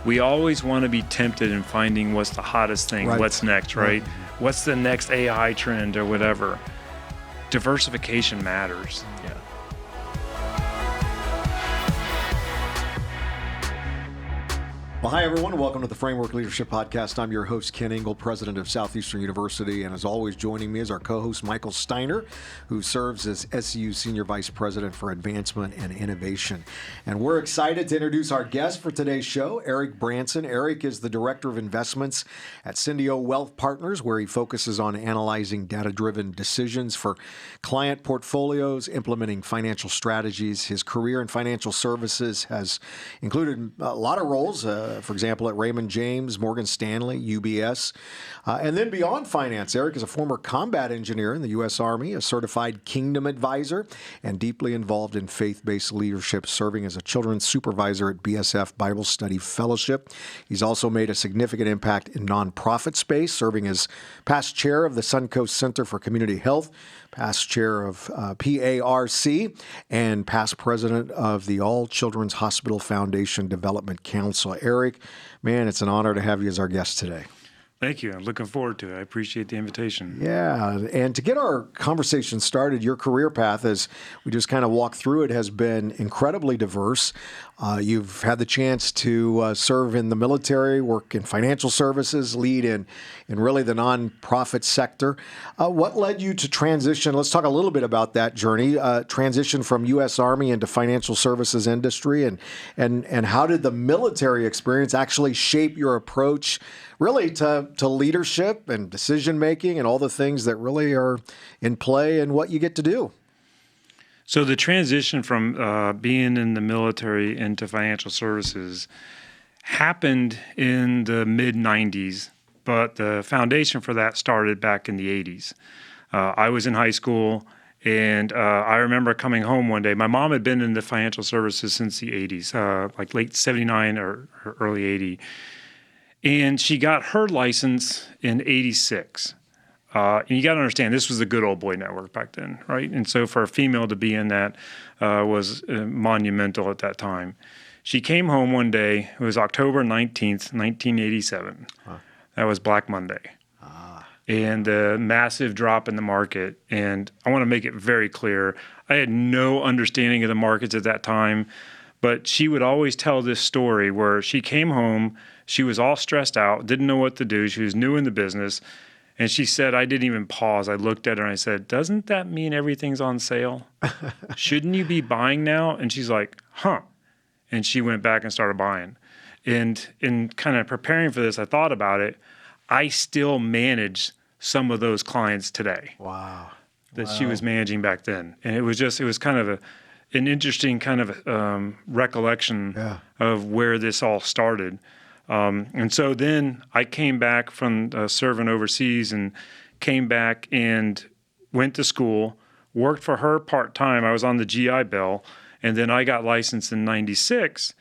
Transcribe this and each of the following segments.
we always want to be tempted in finding what's the hottest thing, what's next, right? What's the next AI trend or whatever. Diversification matters. Yeah. Well, hi, everyone. Welcome to the Framework Leadership Podcast. I'm your host, Ken Engel, president of Southeastern University. And as always, joining me is our co-host, Michael Steiner, who serves as SCU Senior Vice President for Advancement and Innovation. And we're excited to introduce our guest for today's show, Eric Branson. Eric is the Director of Investments at Cyndeo Wealth Partners, where he focuses on analyzing data-driven decisions for client portfolios, implementing financial strategies. His career in financial services has included a lot of roles, for example, at Raymond James, Morgan Stanley, UBS. And then beyond finance, Eric is a former combat engineer in the U.S. Army, a certified Kingdom advisor, and deeply involved in faith-based leadership, serving as a children's supervisor at BSF Bible Study Fellowship. He's also made a significant impact in nonprofit space, serving as past chair of the Suncoast Center for Community Health, past chair of PARC, and past president of the All Children's Hospital Foundation Development Council. Eric, man, it's an honor to have you as our guest today. Thank you. I'm looking forward to it. I appreciate the invitation. Yeah. And to get our conversation started, your career path, as we just kind of walked through it, has been incredibly diverse. You've had the chance to serve in the military, work in financial services, lead in really the nonprofit sector. What led you to transition? Let's talk a little bit about that journey, transition from U.S. Army into financial services industry, and how did the military experience actually shape your approach really to leadership and decision-making and all the things that really are in play and what you get to do? So the transition from being in the military into financial services happened in the mid-'90s, but the foundation for that started back in the '80s. I was in high school, and I remember coming home one day. My mom had been in the financial services since the '80s, like late '79 or early '80. And she got her license in '86. And you got to understand, this was the good old boy network back then, right? And so for a female to be in that was monumental at that time. She came home one day. It was October 19th, 1987. Huh. That was Black Monday. And the massive drop in the market. And I want to make it very clear, I had no understanding of the markets at that time. But she would always tell this story where she came home, she was all stressed out, didn't know what to do. She was new in the business. And she said, I didn't even pause. I looked at her and I said, doesn't that mean everything's on sale? Shouldn't you be buying now? And she's like, huh. And she went back and started buying. And in kind of preparing for this, I thought about it. I still manage some of those clients today. Wow. That she was managing back then. And it was kind of an interesting kind of recollection of where this all started. And so then I came back from serving overseas and came back and went to school, worked for her part-time. I was on the GI Bill, and then I got licensed in '96.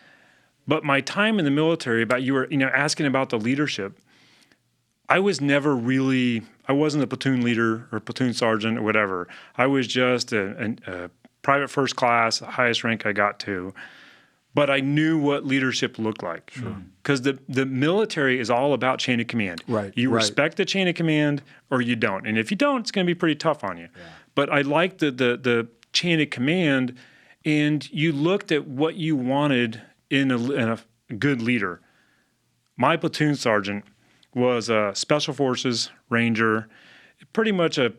But my time in the military, you were asking about the leadership, I wasn't a platoon leader or platoon sergeant or whatever. I was just a private first class, the highest rank I got to. But I knew what leadership looked like. Because the military is all about chain of command. Right. You respect the chain of command or you don't. And if you don't, it's going to be pretty tough on you. Yeah. But I liked the chain of command, and you looked at what you wanted in a good leader. My platoon sergeant was a Special Forces Ranger, pretty much a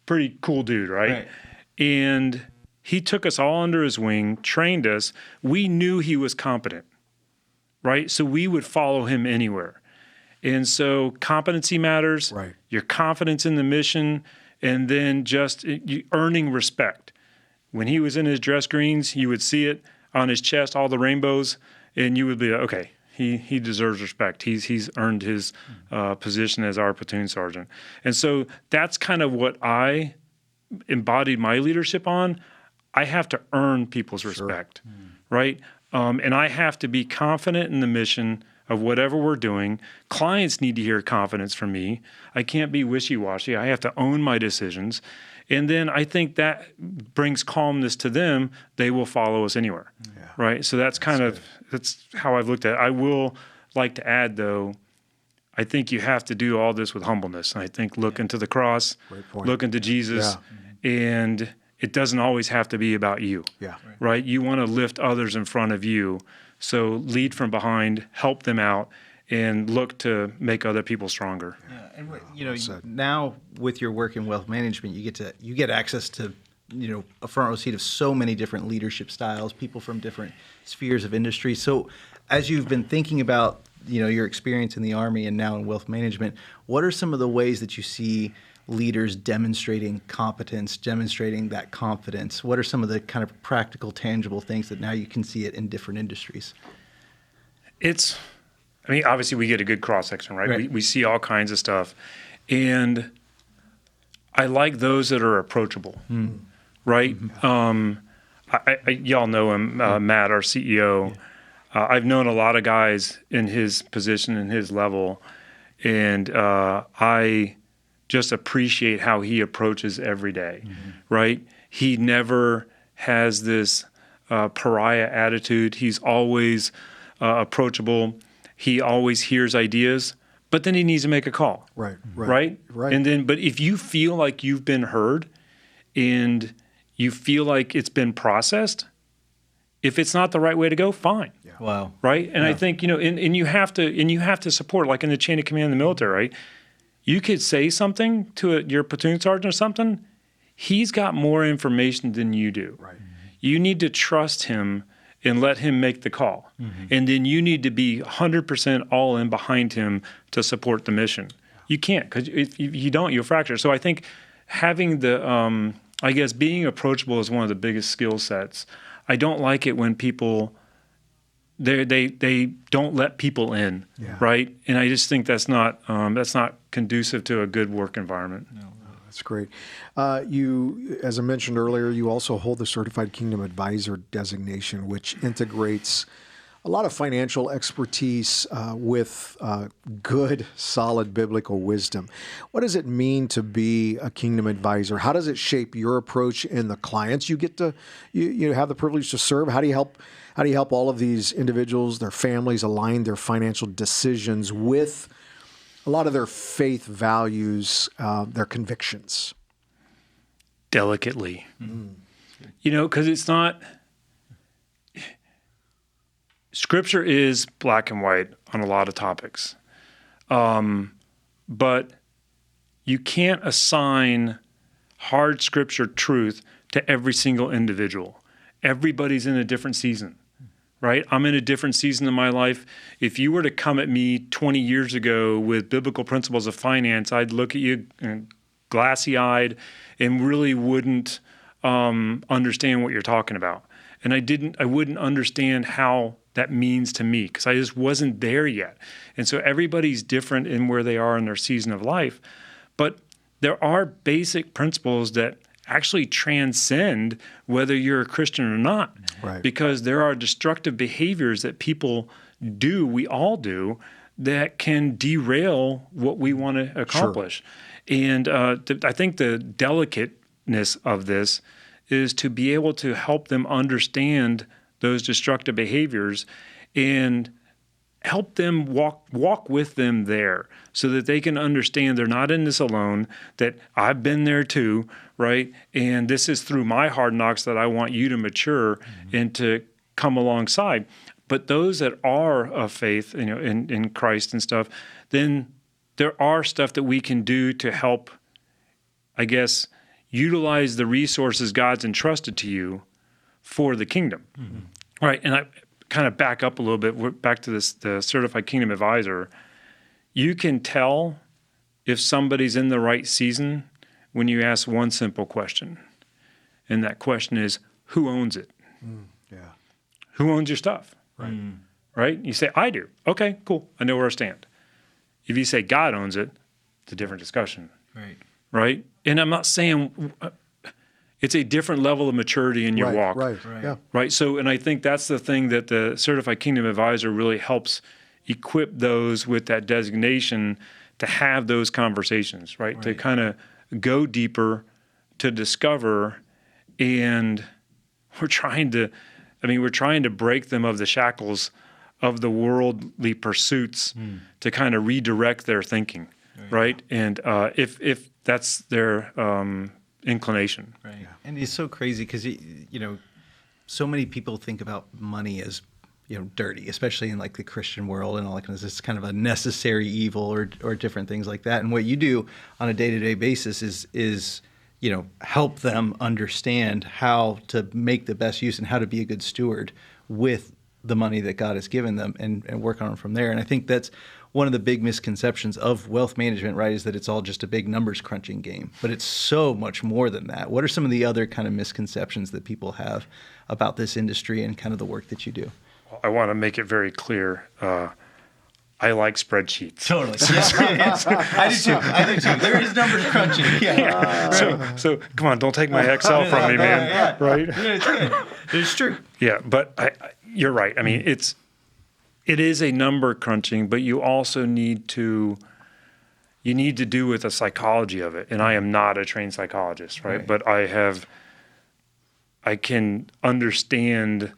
pretty cool dude, right? And he took us all under his wing, trained us. We knew he was competent, right? So we would follow him anywhere. And so competency matters, your confidence in the mission, and then just earning respect. When he was in his dress greens, you would see it on his chest, all the rainbows, and you would be like, okay, he deserves respect. He's earned his position as our platoon sergeant. And so that's kind of what I embodied my leadership on. I have to earn people's respect, right? And I have to be confident in the mission of whatever we're doing. Clients need to hear confidence from me. I can't be wishy-washy. I have to own my decisions. And then I think that brings calmness to them. They will follow us anywhere, right? So that's how I've looked at it. I will, like to add, though, I think you have to do all this with humbleness. And I think look into the cross, look into Jesus, and it doesn't always have to be about you. Yeah. Right? You want to lift others in front of you. So lead from behind, help them out, and look to make other people stronger. Yeah, and now with your work in wealth management, you get access to a front row seat of so many different leadership styles, people from different spheres of industry. So as you've been thinking about your experience in the Army and now in wealth management, what are some of the ways that you see leaders demonstrating competence, demonstrating that confidence? What are some of the kind of practical, tangible things that now you can see it in different industries? Obviously we get a good cross-section, right? We see all kinds of stuff. And I like those that are approachable, right? Y'all know him, Matt, our CEO. I've known a lot of guys in his position and his level, and I just appreciate how he approaches every day, right? He never has this pariah attitude. He's always approachable. He always hears ideas, but then he needs to make a call. Right. And then, but if you feel like you've been heard and you feel like it's been processed, if it's not the right way to go, fine. Yeah. Wow. Right. And I think, and you have to support, like in the chain of command in the military, right? You could say something to your platoon sergeant or something. He's got more information than you do. Right. You need to trust him and let him make the call. And then you need to be 100% all in behind him to support the mission. You can't, because if you don't, you'll fracture. So I think having the, being approachable is one of the biggest skill sets. I don't like it when people, they don't let people in, right? And I just think that's not conducive to a good work environment. No. That's great. You, as I mentioned earlier, you also hold the Certified Kingdom Advisor designation, which integrates a lot of financial expertise with good, solid biblical wisdom. What does it mean to be a Kingdom Advisor? How does it shape your approach in the clients you get to you have the privilege to serve? How do you help all of these individuals, their families, align their financial decisions with a lot of their faith values, their convictions? Delicately. Because it's not... Scripture is black and white on a lot of topics. But you can't assign hard Scripture truth to every single individual. Everybody's in a different season. Right? I'm in a different season of my life. If you were to come at me 20 years ago with biblical principles of finance, I'd look at you glassy-eyed and really wouldn't understand what you're talking about. And I wouldn't understand how that means to me because I just wasn't there yet. And so everybody's different in where they are in their season of life. But there are basic principles that actually transcend whether you're a Christian or not. Right. Because there are destructive behaviors that people do, we all do, that can derail what we want to accomplish. Sure. And I think the delicateness of this is to be able to help them understand those destructive behaviors and help them walk with them there so that they can understand they're not in this alone, that I've been there too, right? And this is through my hard knocks that I want you to mature and to come alongside. But those that are of faith, in Christ and stuff, then there are stuff that we can do to help, utilize the resources God's entrusted to you for the kingdom. Right, and I kind of back up a little bit, we're back to the Certified Kingdom Advisor. You can tell if somebody's in the right season when you ask one simple question. And that question is, who owns it? Who owns your stuff? Right? You say, I do. Okay, cool. I know where I stand. If you say God owns it, it's a different discussion. Right? And I'm not saying... It's a different level of maturity in your walk. Right. So, and I think that's the thing that the Certified Kingdom Advisor really helps equip those with that designation to have those conversations, right? To kind of go deeper, to discover, and we're trying to break them of the shackles of the worldly pursuits to kind of redirect their thinking, right? And if that's their inclination. Right. Yeah. And it's so crazy because, so many people think about money as, dirty, especially in like the Christian world and all that kind of stuff. It's kind of a necessary evil or different things like that. And what you do on a day-to-day basis is help them understand how to make the best use and how to be a good steward with the money that God has given them and work on it from there. And I think that's one of the big misconceptions of wealth management, right, is that it's all just a big numbers crunching game. But it's so much more than that. What are some of the other kind of misconceptions that people have about this industry and kind of the work that you do? I want to make it very clear. I like spreadsheets. Totally. I do too. There is numbers crunching. Yeah. So come on, don't take my Excel from me, man. Yeah. Right? Yeah, it's good. It's true. Yeah, but you're right. I mean, it is a number crunching, but you also need to do with the psychology of it. And I am not a trained psychologist, right? But I can understand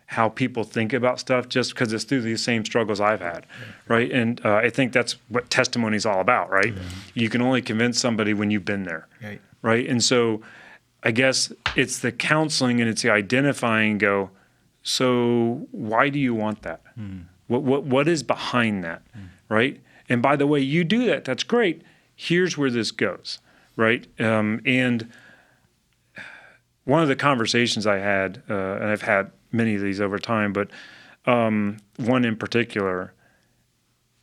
how people think about stuff just because it's through the same struggles I've had, right? And I think that's what testimony is all about, right? You can only convince somebody when you've been there, right? And so I guess it's the counseling and it's the identifying go, so why do you want that? What is behind that, right? And by the way, you do that. That's great. Here's where this goes, right? And one of the conversations I had, and I've had many of these over time, but one in particular,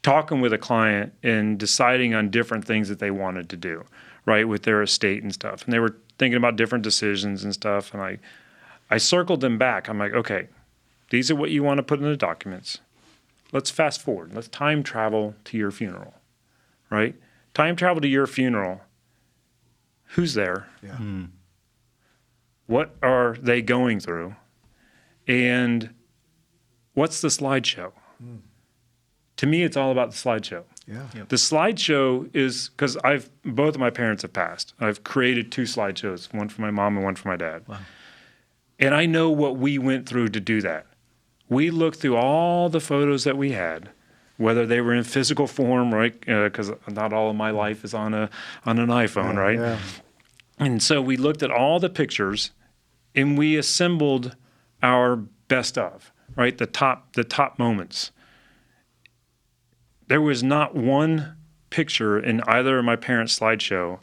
talking with a client and deciding on different things that they wanted to do, right, with their estate and stuff. And they were thinking about different decisions and stuff. And I circled them back. I'm like, okay, these are what you want to put in the documents. Let's fast forward. Let's time travel to your funeral, right? Time travel to your funeral. Who's there? Yeah. What are they going through? And what's the slideshow? To me, it's all about the slideshow. Yeah. The slideshow is because both of my parents have passed. I've created 2 slideshows, one for my mom and one for my dad. Wow. And I know what we went through to do that. We looked through all the photos that we had, whether they were in physical form, right? Because not all of my life is on an iPhone, right? Yeah. And so we looked at all the pictures, and we assembled our best of, right? The top moments. There was not one picture in either of my parents' slideshow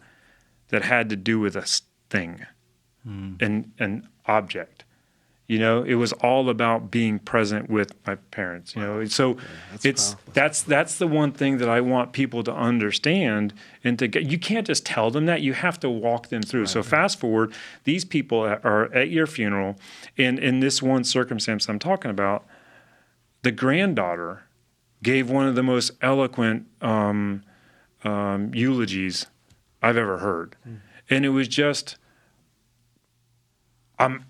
that had to do with a thing, an object. It was all about being present with my parents. So that's the one thing that I want people to understand and to get. You can't just tell them that. You have to walk them through. So fast forward, these people are at your funeral, and in this one circumstance I'm talking about, the granddaughter gave one of the most eloquent eulogies I've ever heard, and it was just.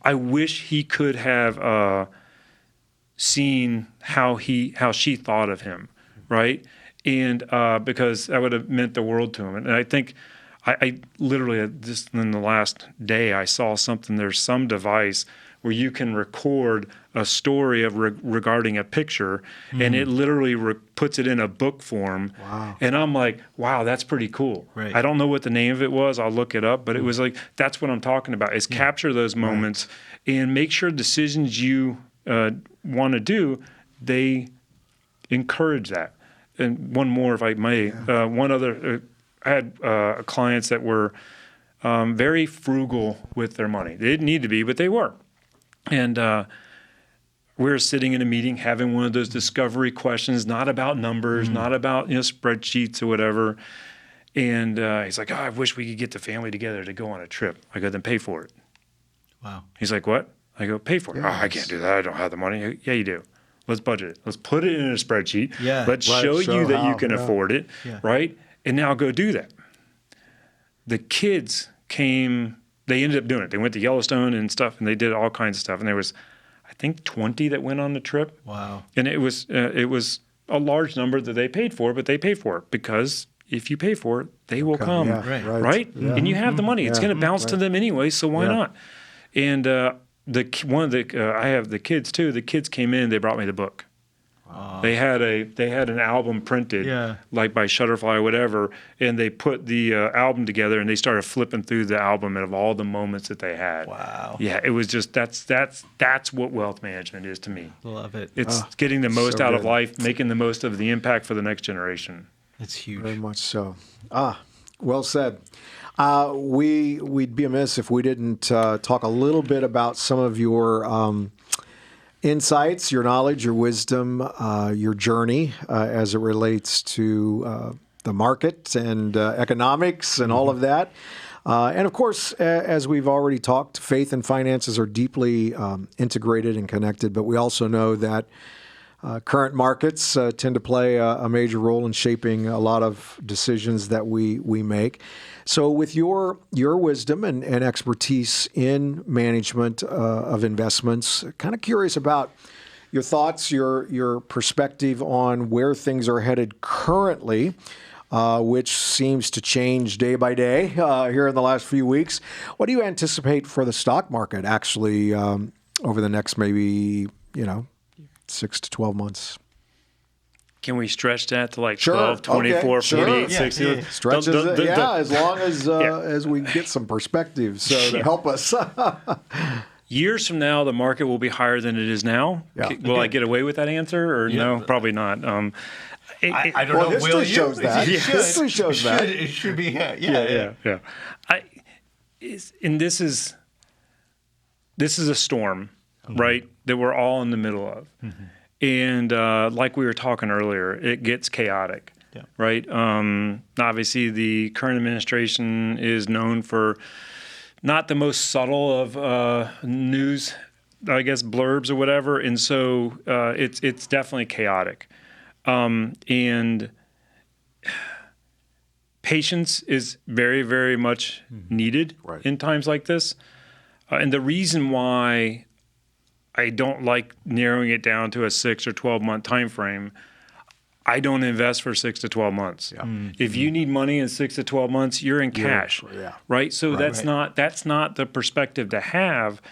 I wish he could have seen how she thought of him, right? And because that would have meant the world to him. And I think I literally just in the last day I saw something. There's some device where you can record a story of regarding a picture, and it literally puts it in a book form. Wow. And I'm like, wow, that's pretty cool. Right. I don't know what the name of it was. I'll look it up. But it was like, that's what I'm talking about, is capture those moments and make sure decisions you want to do, they encourage that. And one more, if I may. One other, I had clients that were very frugal with their money. They didn't need to be, but they were. And we were sitting in a meeting having one of those discovery questions, not about numbers, not about spreadsheets or whatever. And he's like, I wish we could get the family together to go on a trip. I go, then pay for it. Wow. He's like, what? I go, pay for it. Yes. Oh, I can't do that. I don't have the money. Yeah, you do. Let's budget it. Let's put it in a spreadsheet. Yeah. Let's Right, show show you that you how, can yeah. afford it, right? And now go do that. The kids came, they ended up doing it. They went to Yellowstone and stuff, and they did all kinds of stuff. And there was, I think, 20 that went on the trip. Wow. And it was a large number that they paid for, but they paid for it because if you pay for it, they will come, Yeah, right? Yeah. And you have the money. It's Yeah. going to bounce to them anyway, so why Yeah. not? And I have the kids too. The kids came in, they brought me the book. They had an album printed, like by Shutterfly or whatever, and they put the album together and they started flipping through the album of all the moments that they had. Wow. Yeah, it was just that's what wealth management is to me. Love it. It's getting the most so out of good. life, making the most of the impact for the next generation. It's huge. Very much so. Well said. We'd be amiss if we didn't talk a little bit about some of your insights, your knowledge, your wisdom, your journey as it relates to the market and economics and all of that. And of course, as we've already talked, faith and finances are deeply integrated and connected, but we also know that current markets tend to play a major role in shaping a lot of decisions that we make. So with your wisdom and expertise in management of investments, kind of curious about your thoughts, your perspective on where things are headed currently, which seems to change day by day here in the last few weeks. What do you anticipate for the stock market actually over the next maybe, 6 to 12 months? Can we stretch that to like Sure. 12, 24, Okay. 48, Sure. 60? Yeah. Stretches it, as long as we get some perspective to help us. Years from now, the market will be higher than it is now. Yeah. Will I get away with that answer, or no? Probably not. I don't Well, know. history Will you? shows that. It should. History shows that. It should be. Yeah. And this is a storm, right? That we're all in the middle of. Mm-hmm. And like we were talking earlier, it gets chaotic, right? Obviously, the current administration is known for not the most subtle of news, I guess, blurbs or whatever. And so it's definitely chaotic. And patience is very, very much needed in times like this. And the reason why I don't like narrowing it down to a 6 or 12 month time frame. I don't invest for 6 to 12 months. Yeah. If you need money in 6 to 12 months, you're in cash, right? So that's not the perspective to have.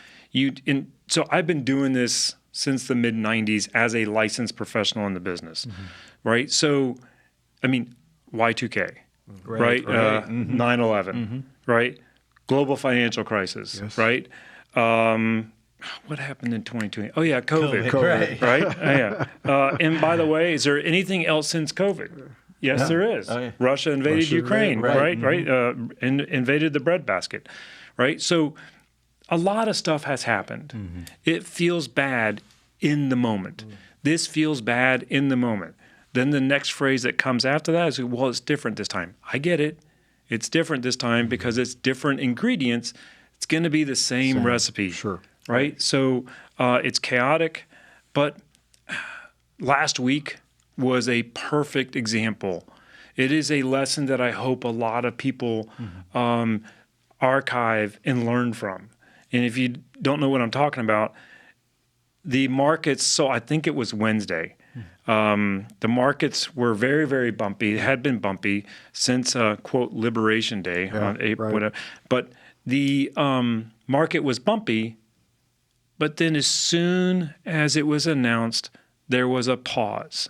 So I've been doing this since the mid 90s as a licensed professional in the business, right? So, I mean, Y2K, right? 9/11, right? Global financial crisis, right? What happened in 2020? Oh, yeah, COVID, right? And by the way, is there anything else since COVID? Yes, there is. Oh, yeah. Russia invaded Ukraine, right? Invaded the breadbasket, right? So a lot of stuff has happened. It feels bad in the moment. This feels bad in the moment. Then the next phrase that comes after that is, well, it's different this time. I get it. It's different this time because it's different ingredients. It's going to be the same recipe. Sure. Right? So it's chaotic, but last week was a perfect example. It is a lesson that I hope a lot of people archive and learn from. And if you don't know what I'm talking about, the markets, so I think it was Wednesday, the markets were very, very bumpy, had been bumpy since, quote, Liberation Day on April, whatever. But the market was bumpy. But then as soon as it was announced, there was a pause.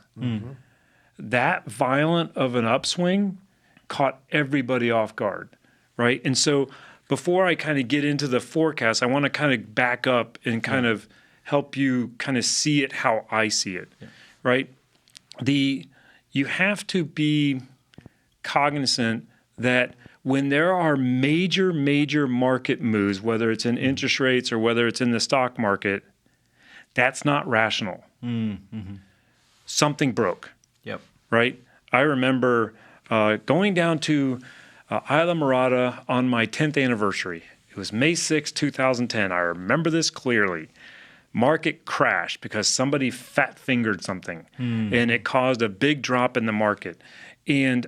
That violent of an upswing caught everybody off guard, right? And so before I kind of get into the forecast, I want to kind of back up and kind of help you kind of see it how I see it, right? You have to be cognizant that when there are major market moves, whether it's in interest rates or whether it's in the stock market, that's not rational. Something broke. Yep. Right? I remember going down to Isla Morada on my 10th anniversary. It was May 6, 2010. I remember this clearly. Market crashed because somebody fat-fingered something, and it caused a big drop in the market. And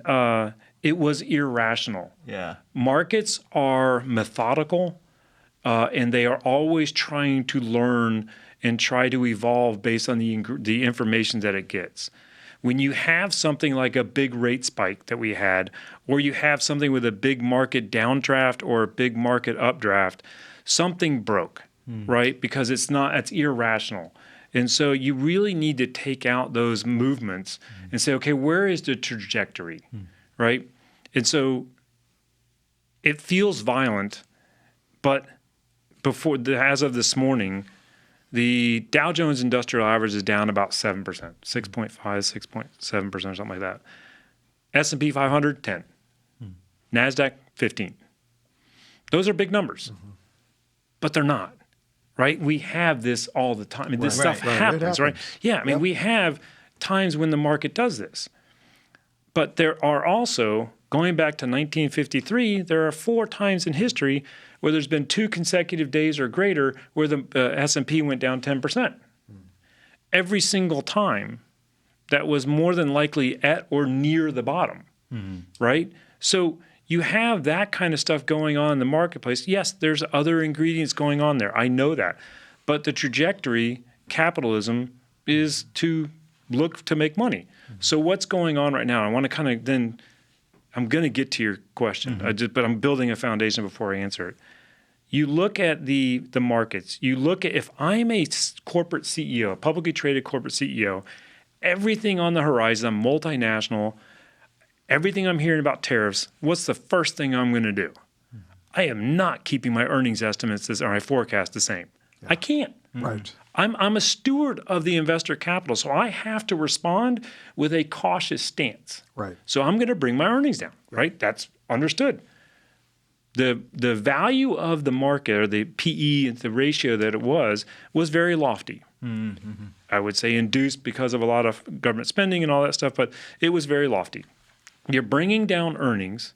it was irrational. Yeah. Markets are methodical, and they are always trying to learn and try to evolve based on the information that it gets. When you have something like a big rate spike that we had, or you have something with a big market downdraft or a big market updraft, something broke, right? Because it's irrational. And so you really need to take out those movements and say, okay, where is the trajectory, right? And so it feels violent, but as of this morning, the Dow Jones Industrial Average is down about 7%, 6.5, 6.7% or something like that. S&P 500, 10. NASDAQ, 15. Those are big numbers, but they're not, right? We have this all the time. I mean, this stuff happens, right? Yeah, I mean, we have times when the market does this. But there are also, going back to 1953, there are 4 times in history where there's been 2 consecutive days or greater where the S&P went down 10%. Every single time, that was more than likely at or near the bottom, right? So you have that kind of stuff going on in the marketplace. Yes, there's other ingredients going on there. I know that. But the trajectory, capitalism, is to look to make money. So what's going on right now? I want to kind of then, I'm going to get to your question, but I'm building a foundation before I answer it. You look at the markets. You look at, if I'm a corporate CEO, a publicly traded corporate CEO, everything on the horizon, I'm multinational, everything I'm hearing about tariffs, what's the first thing I'm going to do? I am not keeping my earnings estimates or my forecast the same. I can't. Right. I'm a steward of the investor capital, so I have to respond with a cautious stance. Right. So I'm going to bring my earnings down, right? That's understood. The value of the market, or the PE, the ratio that it was very lofty. I would say induced because of a lot of government spending and all that stuff, but it was very lofty. You're bringing down earnings,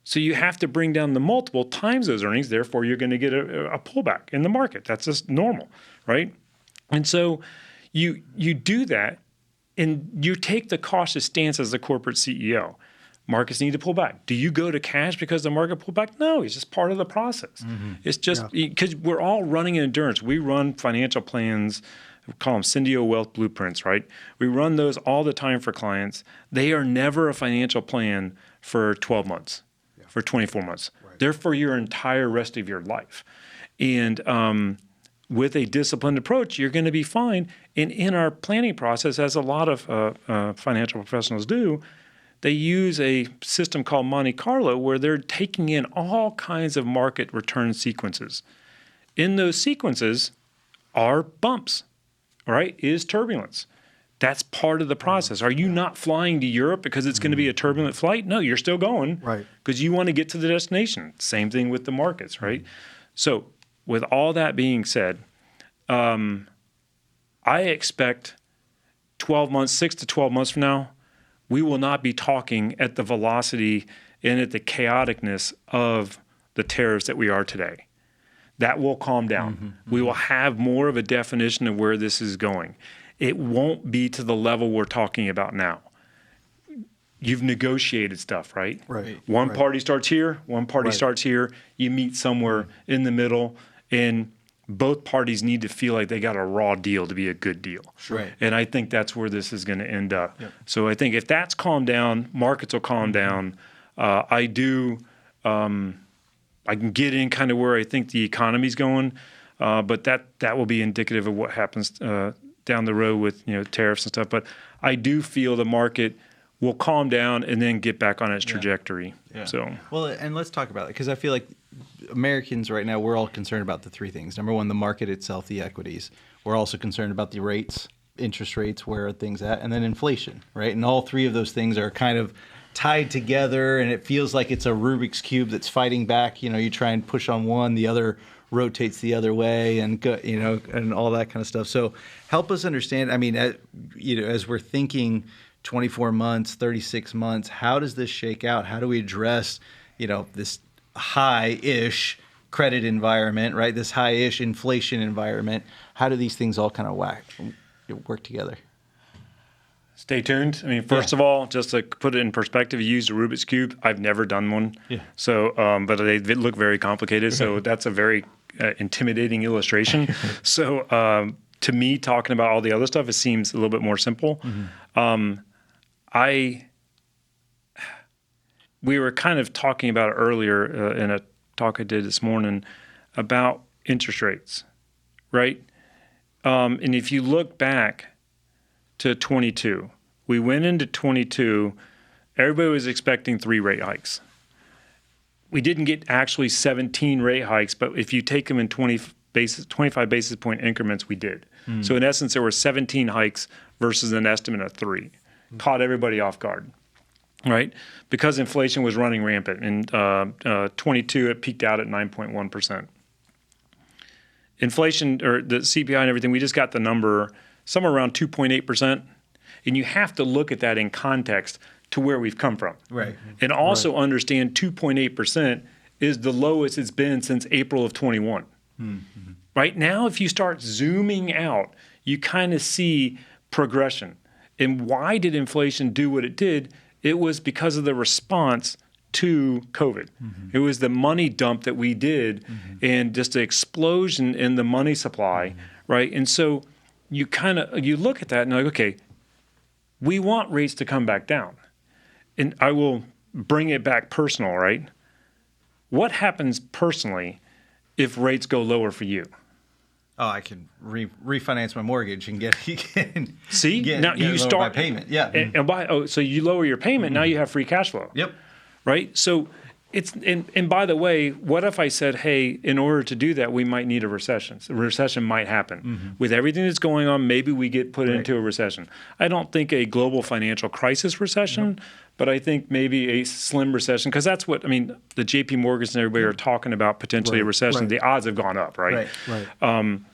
so you have to bring down the multiple times those earnings. Therefore, you're going to get a pullback in the market. That's just normal, right? And so you do that, and you take the cautious stance as a corporate CEO. Markets need to pull back. Do you go to cash because the market pulled back? No, it's just part of the process. It's just because we're all running an endurance. We run financial plans. We call them Cyndeo Wealth Blueprints, right? We run those all the time for clients. They are never a financial plan for 12 months, for 24 months. Right. They're for your entire rest of your life. And with a disciplined approach, you're going to be fine. And in our planning process, as a lot of financial professionals do, they use a system called Monte Carlo, where they're taking in all kinds of market return sequences. In those sequences are bumps. Right, is turbulence. That's part of the process. Are you not flying to Europe because it's going to be a turbulent flight? No, you're still going, right? Because you want to get to the destination. Same thing with the markets, right? So with all that being said, I expect 12 months, 6 to 12 months from now, we will not be talking at the velocity and at the chaoticness of the tariffs that we are today. That will calm down. We will have more of a definition of where this is going. It won't be to the level we're talking about now. You've negotiated stuff, right? One party starts here, one party starts here. You meet somewhere in the middle, and both parties need to feel like they got a raw deal to be a good deal. And I think that's where this is going to end up. So I think if that's calmed down, markets will calm down. I can get in kind of where I think the economy's going, but that will be indicative of what happens down the road with tariffs and stuff. But I do feel the market will calm down and then get back on its trajectory. So well, and let's talk about it, because I feel like Americans right now, we're all concerned about the 3 things. Number one, the market itself, the equities. We're also concerned about the rates, interest rates, where are things at, and then inflation, right? And all 3 of those things are kind of tied together, and it feels like it's a Rubik's Cube that's fighting back. You try and push on one, the other rotates the other way, and and all that kind of stuff. So help us understand. I mean, as we're thinking 24 months, 36 months, how does this shake out? How do we address, this high-ish credit environment, right? This high-ish inflation environment. How do these things all kind of work together? Stay tuned. I mean, first of all, just to put it in perspective, you used a Rubik's Cube. I've never done one. So, but they look very complicated. So that's a very intimidating illustration. So to me, talking about all the other stuff, it seems a little bit more simple. We were kind of talking about it earlier in a talk I did this morning about interest rates, right? And if you look back to 22, we went into 22, everybody was expecting 3 rate hikes. We didn't get actually 17 rate hikes, but if you take them in 25 basis point increments, we did. So in essence, there were 17 hikes versus an estimate of 3. Caught everybody off guard, right? Because inflation was running rampant. In 22, it peaked out at 9.1%. Inflation, or the CPI and everything, we just got the number somewhere around 2.8%. And you have to look at that in context to where we've come from. Right. And also understand 2.8% is the lowest it's been since April of 21. Right now, if you start zooming out, you kind of see progression. And why did inflation do what it did? It was because of the response to COVID. It was the money dump that we did and just the explosion in the money supply, right? And so you look at that and you're like, okay, we want rates to come back down. And I will bring it back personal, right? What happens personally if rates go lower for you? Oh, I can refinance my mortgage and get See, get, now get you start my payment. Yeah, so you lower your payment. Now you have free cash flow. Yep. Right. So it's and by the way, what if I said, hey, in order to do that, we might need a recession. A recession might happen with everything that's going on. Maybe we get put into a recession. I don't think a global financial crisis recession. But I think maybe a slim recession, because that's what, I mean, the JP Morgans and everybody are talking about potentially a recession. The odds have gone up, right? And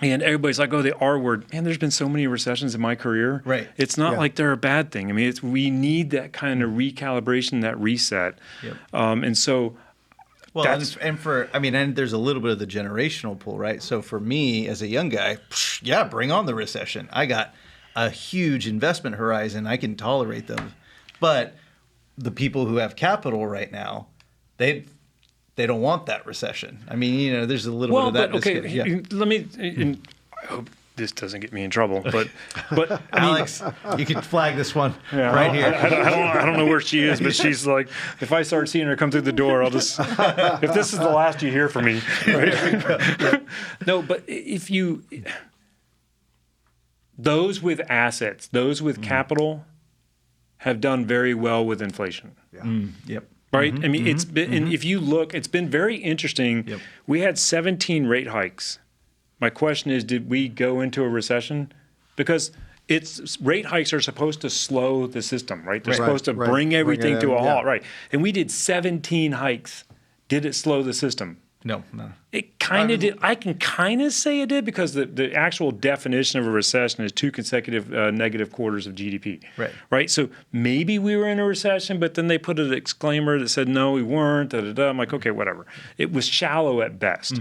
everybody's like, oh, the R word. Man, there's been so many recessions in my career. Right. It's not like they're a bad thing. I mean, we need that kind of recalibration, that reset. And so well, and there's a little bit of the generational pull, right? So for me as a young guy, yeah, bring on the recession. I got a huge investment horizon. I can tolerate them. But the people who have capital right now, they don't want that recession. I mean, there's a little bit of that. Okay, let me. And I hope this doesn't get me in trouble. But Alex, you can flag this one right here. I don't know where she is, but she's like, if I start seeing her come through the door, I'll just. If this is the last you hear from me, right? No, but if you, those with assets, those with capital, have done very well with inflation. Right? I mean, it's been, and if you look, it's been very interesting. We had 17 rate hikes. My question is, did we go into a recession? Because rate hikes are supposed to slow the system, right? They're supposed to bring everything to a halt, right? And we did 17 hikes. Did it slow the system? No. It kind of did. I can kind of say it did, because the actual definition of a recession is 2 consecutive negative quarters of GDP. Right. So maybe we were in a recession, but then they put a disclaimer that said, no, we weren't. I'm like, okay, whatever. It was shallow at best.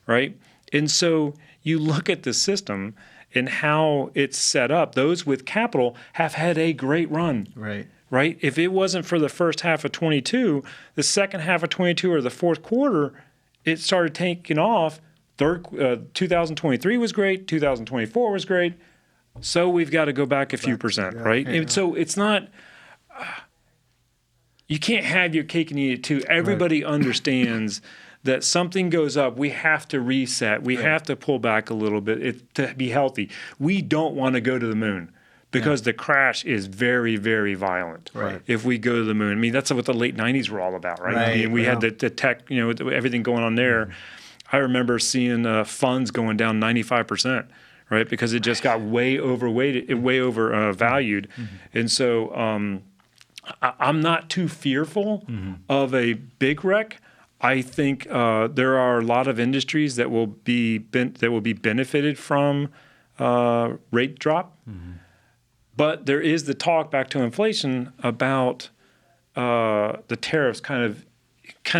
Right. And so you look at the system and how it's set up. Those with capital have had a great run. Right. If it wasn't for the first half of 22, the second half of 22 or the fourth quarter, it started taking off. 2023 was great. 2024 was great. So we've got to go back a few percent, right? And so it's not. You can't have your cake and eat it too. Everybody understands that something goes up, we have to reset. We have to pull back a little bit to be healthy. We don't want to go to the moon, because the crash is very, very violent if we go to the moon. I mean, that's what the late 90s were all about, right? I mean, we had the tech, everything going on there. I remember seeing funds going down 95%, right? Because it just got way overweighted, way overvalued. And so I'm not too fearful of a big wreck. I think there are a lot of industries that will be benefited from rate drop. But there is the talk, back to inflation, about the tariffs kind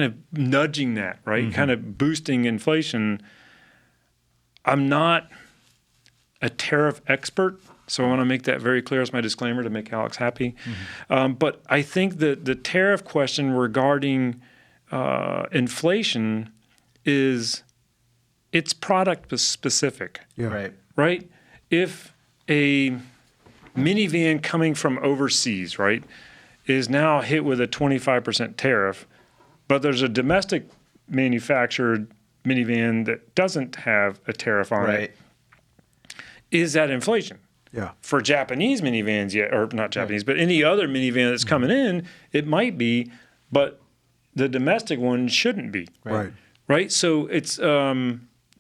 of nudging that, right? Kind of boosting inflation. I'm not a tariff expert, so I want to make that very clear as my disclaimer to make Alex happy. But I think that the tariff question regarding inflation it's product specific. Right? If a minivan coming from overseas, right, is now hit with a 25% tariff, but there's a domestic manufactured minivan that doesn't have a tariff on it. is that inflation. Yeah. For Japanese minivans, or not Japanese, but any other minivan that's coming in, it might be, but the domestic one shouldn't be. Right. Right. So it's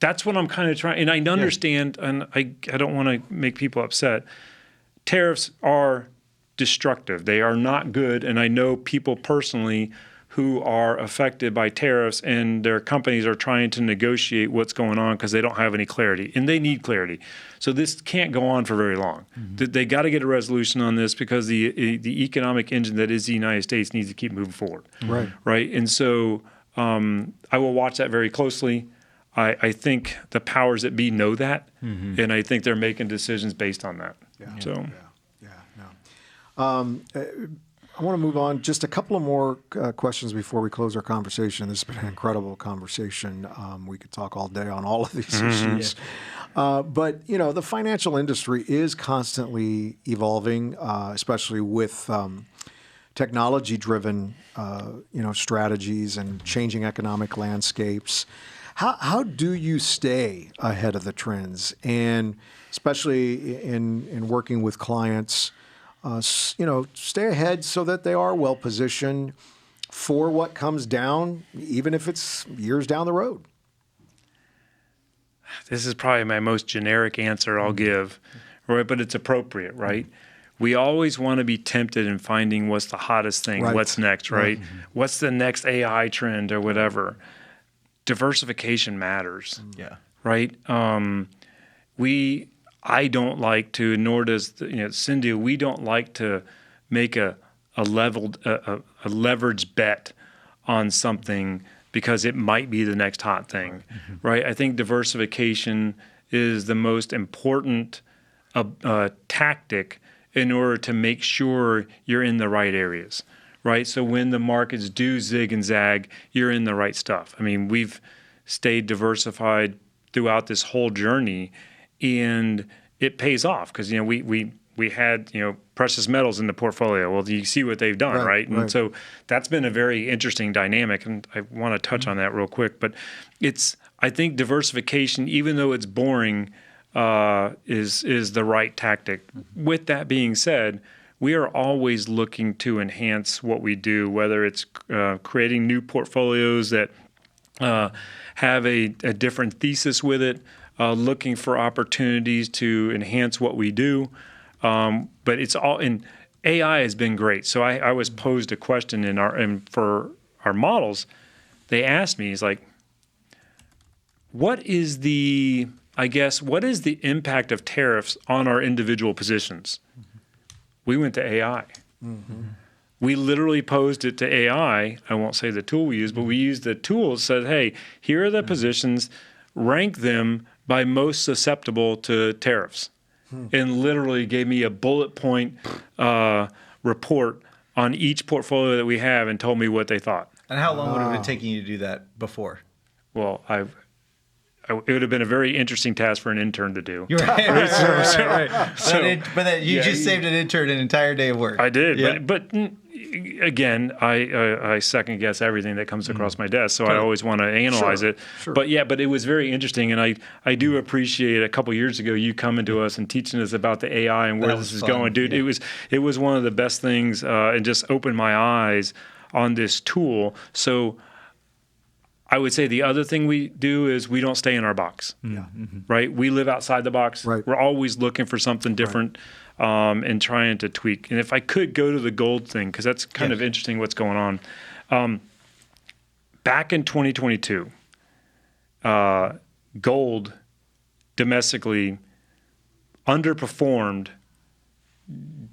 that's what I'm kind of trying, and I understand, and I don't want to make people upset. Tariffs are destructive. They are not good, and I know people personally who are affected by tariffs, and their companies are trying to negotiate what's going on because they don't have any clarity, and they need clarity. So this can't go on for very long. They got to get a resolution on this because the economic engine that is the United States needs to keep moving forward. Right. Right. And so I will watch that very closely. I think the powers that be know that, and I think they're making decisions based on that. Yeah. So. I want to move on. Just a couple of more questions before we close our conversation. This has been an incredible conversation. We could talk all day on all of these issues. But, the financial industry is constantly evolving, especially with technology-driven, strategies and changing economic landscapes. How do you stay ahead of the trends? And especially in working with clients, stay ahead so that they are well positioned for what comes down, even if it's years down the road. This is probably my most generic answer I'll give, right? But it's appropriate, right? We always want to be tempted in finding what's the hottest thing, what's next, right? What's the next AI trend or whatever. Diversification matters, right? I don't like to, nor does Cyndeo. We don't like to make a leveraged bet on something because it might be the next hot thing, right? I think diversification is the most important tactic in order to make sure you're in the right areas, right? So when the markets do zig and zag, you're in the right stuff. I mean, we've stayed diversified throughout this whole journey, and it pays off because we had precious metals in the portfolio. Well, you see what they've done, right? And so that's been a very interesting dynamic, and I want to touch on that real quick. But I think diversification, even though it's boring, is the right tactic. With that being said, we are always looking to enhance what we do, whether it's creating new portfolios that have a different thesis with it, looking for opportunities to enhance what we do. But it's all in AI has been great. So I was posed a question for our models. They asked me, what is the impact of tariffs on our individual positions? We went to AI. We literally posed it to AI. I won't say the tool we used, but we used the tool that said, hey, here are the positions, rank them by most susceptible to tariffs. And literally gave me a bullet point report on each portfolio that we have and told me what they thought. And how long would it have been taking you to do that before? Well, it would have been a very interesting task for an intern to do. You're right. Right. But you just saved an intern an entire day of work. I did, but again, I second guess everything that comes across my desk, so I always want to analyze it. Sure. But it was very interesting, and I do appreciate a couple years ago you coming to us and teaching us about the AI and where this is going, dude. Yeah. It was one of the best things, and just opened my eyes on this tool. So I would say the other thing we do is we don't stay in our box, right? We live outside the box. Right. We're always looking for something different. And trying to tweak. And if I could go to the gold thing, because that's kind of interesting what's going on. Back in 2022, gold domestically underperformed.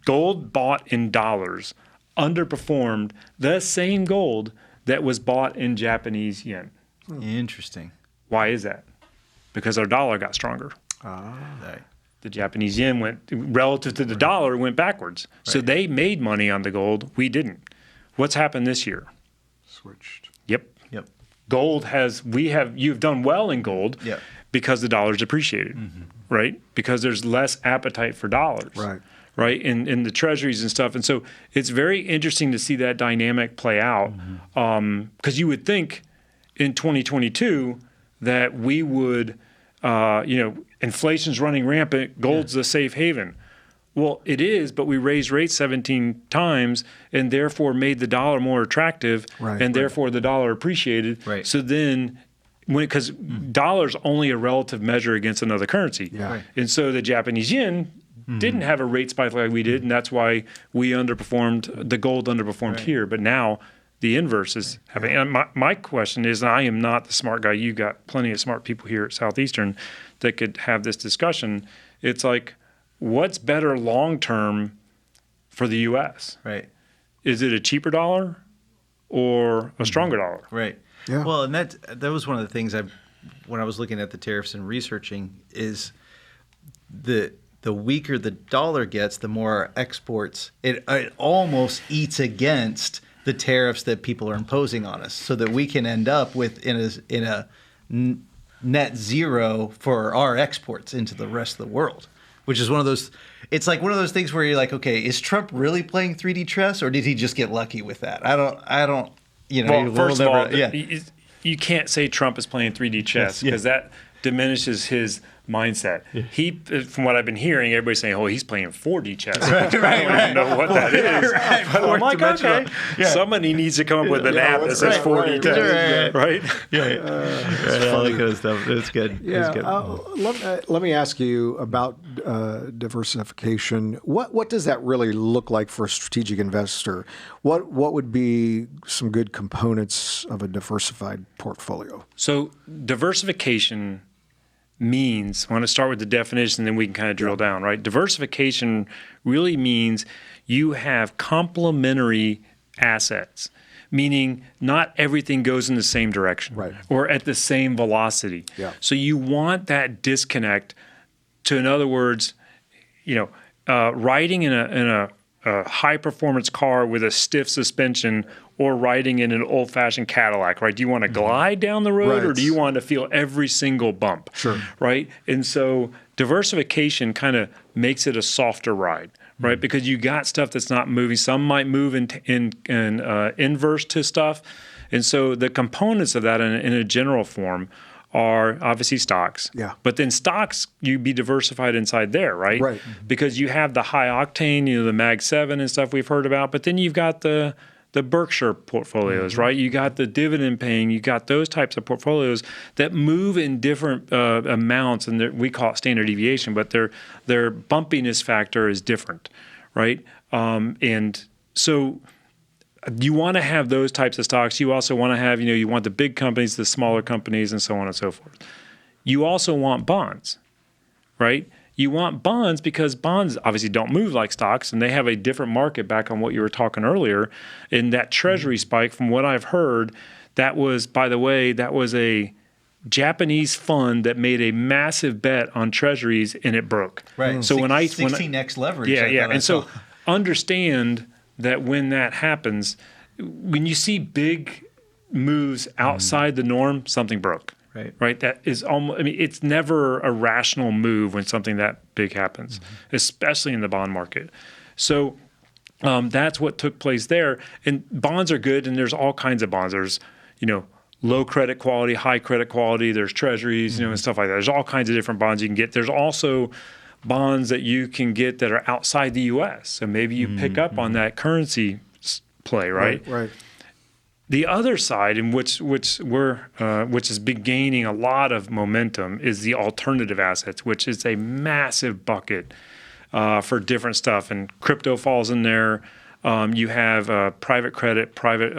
Gold bought in dollars underperformed the same gold that was bought in Japanese yen. Interesting. Why is that? Because our dollar got stronger. Right. The Japanese yen went relative to the dollar went backwards. Right. So they made money on the gold. We didn't. What's happened this year? Switched. Yep. Gold you've done well in gold because the dollar's appreciated, right? Because there's less appetite for dollars. Right. In the treasuries and stuff. And so it's very interesting to see that dynamic play out. Because you would think in 2022 that we would inflation's running rampant, gold's the safe haven. Well, it is, but we raised rates 17 times and therefore made the dollar more attractive, and therefore the dollar appreciated. Right. So then, because dollar's only a relative measure against another currency. Yeah. Right. And so the Japanese yen didn't have a rate spike like we did, and that's why we underperformed, the gold underperformed here. But now the inverse is happening. And my question is, and I am not the smart guy. You got plenty of smart people here at Southeastern that could have this discussion. It's like, what's better long term for the U.S.? Right. Is it a cheaper dollar or a stronger dollar? Right. Yeah. Well, and that was one of the things when I was looking at the tariffs and researching is the weaker the dollar gets, the more our exports. It almost eats against the tariffs that people are imposing on us, so that we can end up with in a net zero for our exports into the rest of the world. Which is one of those. It's like one of those things where you're like, okay, is Trump really playing 3D chess, or did he just get lucky with that? I don't. Well, first of all, you can't say Trump is playing 3D chess because that diminishes his mindset. Yeah. He, from what I've been hearing, everybody's saying, "Oh, he's playing 4D chess." I don't even know what that is. But I'm like, okay, somebody needs to come up with an app that says 4D chess, right? All that kind of stuff. It's good. Yeah. It's good. Let me ask you about diversification. What does that really look like for a strategic investor? What would be some good components of a diversified portfolio? So diversification means, I want to start with the definition, and then we can kind of drill down, right? Diversification really means you have complementary assets, meaning not everything goes in the same direction or at the same velocity. Yeah. So you want that disconnect to, in other words, riding in a high performance car with a stiff suspension or riding in an old-fashioned Cadillac, right? Do you want to glide down the road or do you want to feel every single bump? Sure. Right? And so diversification kind of makes it a softer ride, right? Because you got stuff that's not moving. Some might move in inverse to stuff. And so the components of that in a general form are obviously stocks. Yeah. But then stocks, you'd be diversified inside there, right? Right. Because you have the high octane, the Mag 7 and stuff we've heard about, but then you've got the Berkshire portfolios, right? You got the dividend paying, you got those types of portfolios that move in different amounts, and we call it standard deviation, but their bumpiness factor is different, right? And so you want to have those types of stocks. You also want to have, you want the big companies, the smaller companies, and so on and so forth. You also want bonds, right? You want bonds because bonds obviously don't move like stocks, and they have a different market, back on what you were talking earlier. In that treasury spike, from what I've heard, that was, by the way, a Japanese fund that made a massive bet on treasuries and it broke. Right. So 16x leverage. Yeah. And so understand that when that happens, when you see big moves outside the norm, something broke. Right. That is almost, it's never a rational move when something that big happens, especially in the bond market. So that's what took place there. And bonds are good, and there's all kinds of bonds. There's, low credit quality, high credit quality. There's treasuries, and stuff like that. There's all kinds of different bonds you can get. There's also bonds that you can get that are outside the U.S. So maybe you pick up on that currency play, right? Right. The other side, in which has been gaining a lot of momentum, is the alternative assets, which is a massive bucket for different stuff, and crypto falls in there. You have private credit, private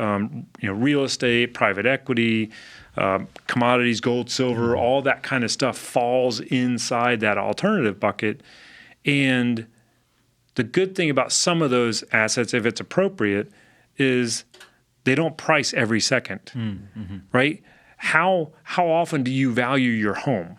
real estate, private equity, commodities, gold, silver, all that kind of stuff falls inside that alternative bucket. And the good thing about some of those assets, if it's appropriate, is they don't price every second, right? How often do you value your home,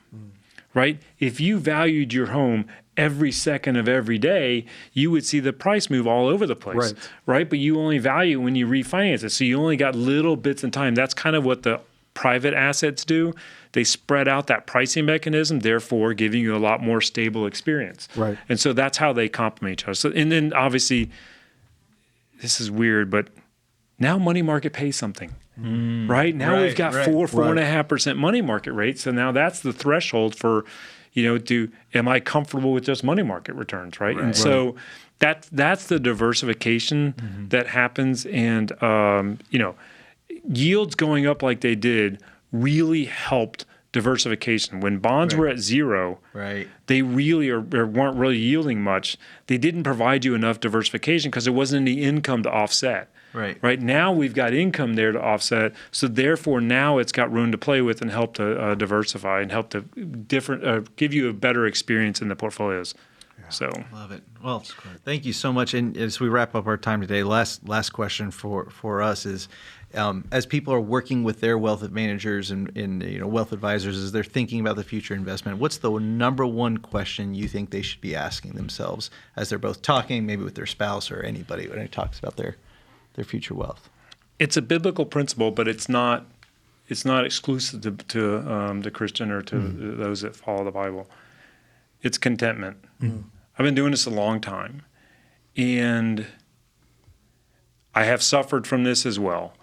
right? If you valued your home every second of every day, you would see the price move all over the place, right? But you only value when you refinance it. So you only got little bits in time. That's kind of what the private assets do. They spread out that pricing mechanism, therefore giving you a lot more stable experience. Right. And so that's how they complement each other. So, and then obviously, this is weird, but now money market pays something. right? Now we've got 4.5% money market rate. So now that's the threshold for, am I comfortable with just money market returns, right? And so that's the diversification that happens. And, yields going up like they did really helped diversification. When bonds were at zero, they really weren't really yielding much. They didn't provide you enough diversification because there wasn't any income to offset. Right now we've got income there to offset, so therefore now it's got room to play with and help to diversify and help to give you a better experience in the portfolios. So love it. Well, thank you so much. And as we wrap up our time today, last question for us is, as people are working with their wealth managers and wealth advisors, as they're thinking about the future investment, what's the number one question you think they should be asking themselves as they're both talking, maybe with their spouse or anybody when it talks about their future wealth? It's a biblical principle, but it's not exclusive to the Christian or to those that follow the Bible. It's contentment. I've been doing this a long time, and I have suffered from this as well.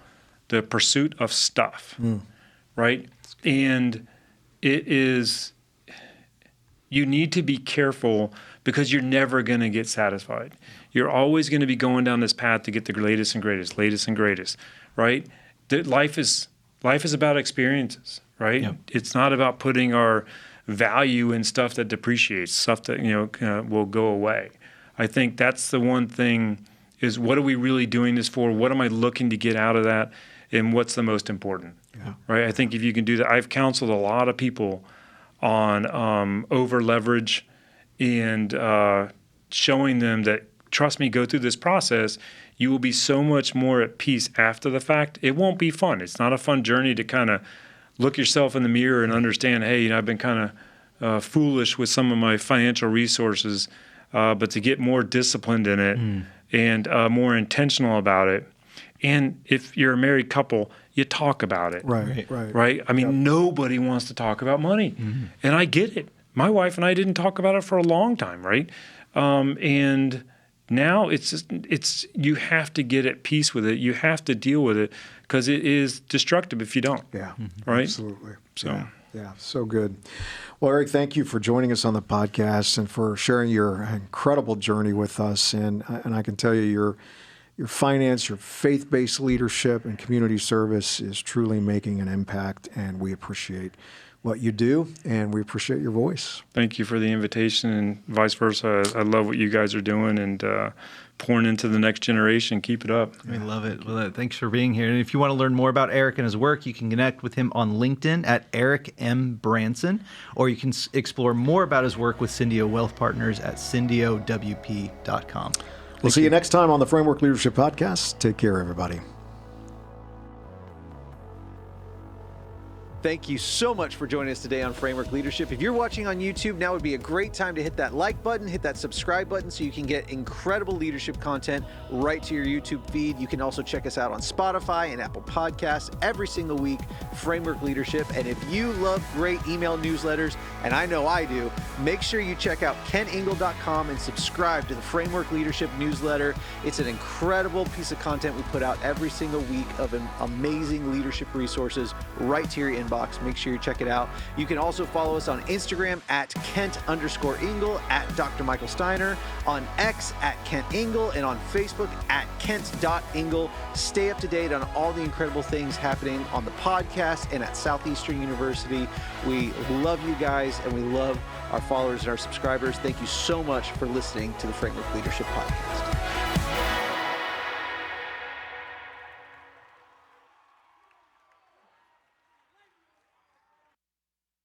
The pursuit of stuff, right? And you need to be careful because you're never going to get satisfied. You're always going to be going down this path to get the latest and greatest, right? Life is about experiences, right? Yep. It's not about putting our value in stuff that depreciates, stuff that will go away. I think that's the one thing is, what are we really doing this for? What am I looking to get out of that? And what's the most important, right? I think if you can do that, I've counseled a lot of people on over leverage and showing them that, trust me, go through this process. You will be so much more at peace after the fact. It won't be fun. It's not a fun journey to kind of look yourself in the mirror and understand, hey, I've been kind of foolish with some of my financial resources, but to get more disciplined in it and more intentional about it. And if you're a married couple, you talk about it. Right? I mean, nobody wants to talk about money. And I get it. My wife and I didn't talk about it for a long time, right? And now it's you have to get at peace with it. You have to deal with it because it is destructive if you don't. Right? Absolutely. So so good. Well, Eric, thank you for joining us on the podcast and for sharing your incredible journey with us. And I can tell you, your finance, your faith-based leadership, and community service is truly making an impact, and we appreciate what you do, and we appreciate your voice. Thank you for the invitation, and vice versa. I love what you guys are doing and pouring into the next generation. Keep it up. We love it. Well, thanks for being here. And if you want to learn more about Eric and his work, you can connect with him on LinkedIn at Eric M. Branson, or you can explore more about his work with Cyndeo Wealth Partners at cyndeowp.com. We'll see you next time on the Framework Leadership Podcast. Take care, everybody. Thank you so much for joining us today on Framework Leadership. If you're watching on YouTube, now would be a great time to hit that like button, hit that subscribe button so you can get incredible leadership content right to your YouTube feed. You can also check us out on Spotify and Apple Podcasts every single week, Framework Leadership. And if you love great email newsletters, and I know I do, make sure you check out keningle.com and subscribe to the Framework Leadership newsletter. It's an incredible piece of content we put out every single week of amazing leadership resources right to your inbox. Make sure you check it out. You can also follow us on Instagram at Kent_Ingle, at Dr. Michael Steiner, on X at Kent Ingle, and on Facebook at Kent.Ingle. Stay up to date on all the incredible things happening on the podcast and at Southeastern University. We love you guys, and we love our followers and our subscribers. Thank you so much for listening to the Framework Leadership Podcast.